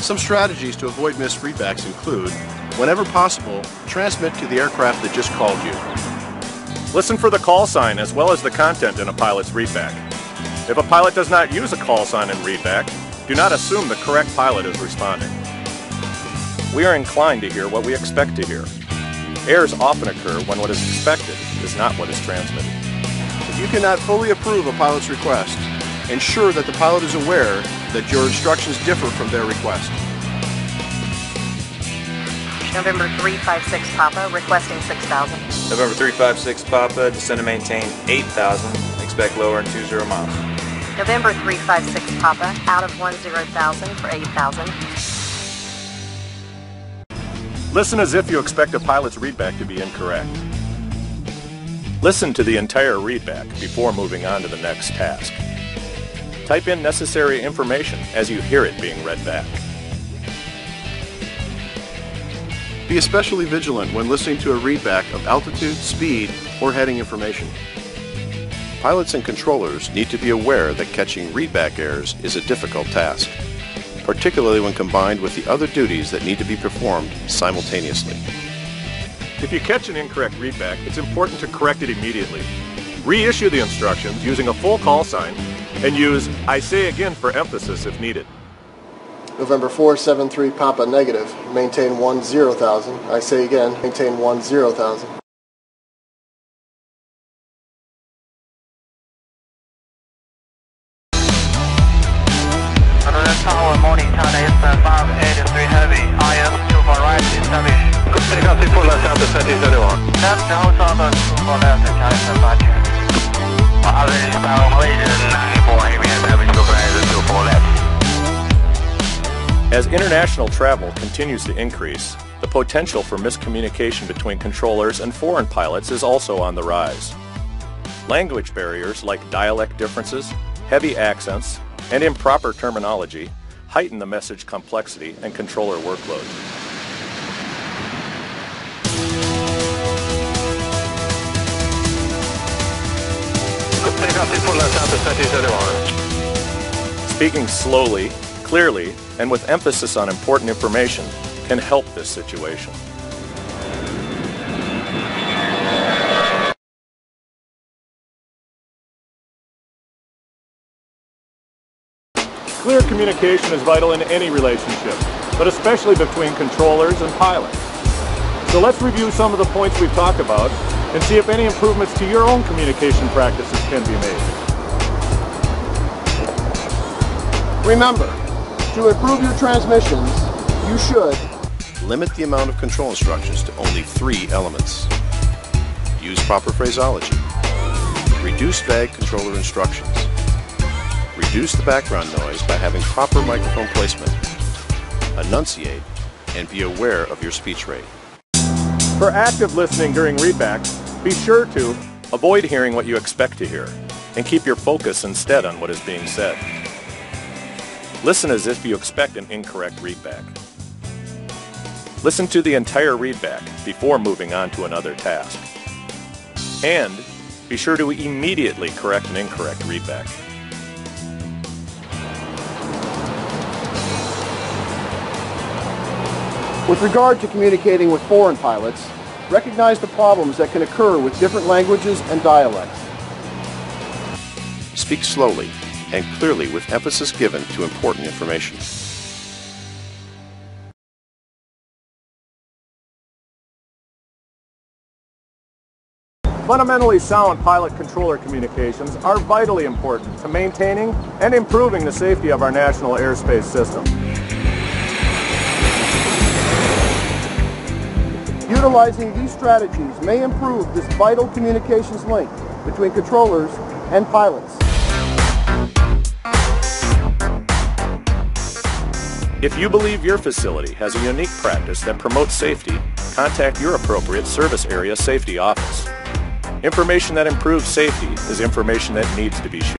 Some strategies to avoid missed readbacks include, whenever possible, transmit to the aircraft that just called you. Listen for the call sign as well as the content in a pilot's readback. If a pilot does not use a call sign in readback, do not assume the correct pilot is responding. We are inclined to hear what we expect to hear. Errors often occur when what is expected is not what is transmitted. If you cannot fully approve a pilot's request, ensure that the pilot is aware that your instructions differ from their request. November 356 Papa, requesting 6,000. November 356 Papa, descend and maintain 8,000, expect lower and 20 miles. November 356 Papa, out of 10,000 for 8,000. Listen as if you expect a pilot's readback to be incorrect. Listen to the entire readback before moving on to the next task. Type in necessary information as you hear it being read back. Be especially vigilant when listening to a readback of altitude, speed, or heading information. Pilots and controllers need to be aware that catching readback errors is a difficult task, particularly when combined with the other duties that need to be performed simultaneously. If you catch an incorrect readback, it's important to correct it immediately. Reissue the instructions using a full call sign and use "I say again" for emphasis if needed. November 473 Papa negative, maintain 10,000. I say again, maintain 10,000. Tower, morning, China is 583 heavy, IS 2 for right, establish. Good takeoff, 2 left after 3031. Left, hold on, 2 for left, China is 5. Average power weight 94 heavy, establish, go for 2 for left. As international travel continues to increase, the potential for miscommunication between controllers and foreign pilots is also on the rise. Language barriers like dialect differences, heavy accents, and improper terminology heighten the message complexity and controller workload. Good takeoff, 2 left after 3031. Speaking slowly, clearly, and with emphasis on important information can help this situation. Clear communication is vital in any relationship, but especially between controllers and pilots. So let's review some of the points we've talked about and see if any improvements to your own communication practices can be made. Remember, to improve your transmissions, you should limit the amount of control instructions to only 3 elements. Use proper phraseology. Reduce vague controller instructions. Reduce the background noise by having proper microphone placement. Enunciate and be aware of your speech rate. For active listening during readbacks, be sure to avoid hearing what you expect to hear and keep your focus instead on what is being said. Listen as if you expect an incorrect readback. Listen to the entire readback before moving on to another task. And be sure to immediately correct an incorrect readback. With regard to communicating with foreign pilots, recognize the problems that can occur with different languages and dialects. Speak slowly and clearly with emphasis given to important information. Fundamentally sound pilot-controller communications are vitally important to maintaining and improving the safety of our national airspace system. Utilizing these strategies may improve this vital communications link between controllers and pilots. If you believe your facility has a unique practice that promotes safety, contact your appropriate service area safety office. Information that improves safety is information that needs to be shared.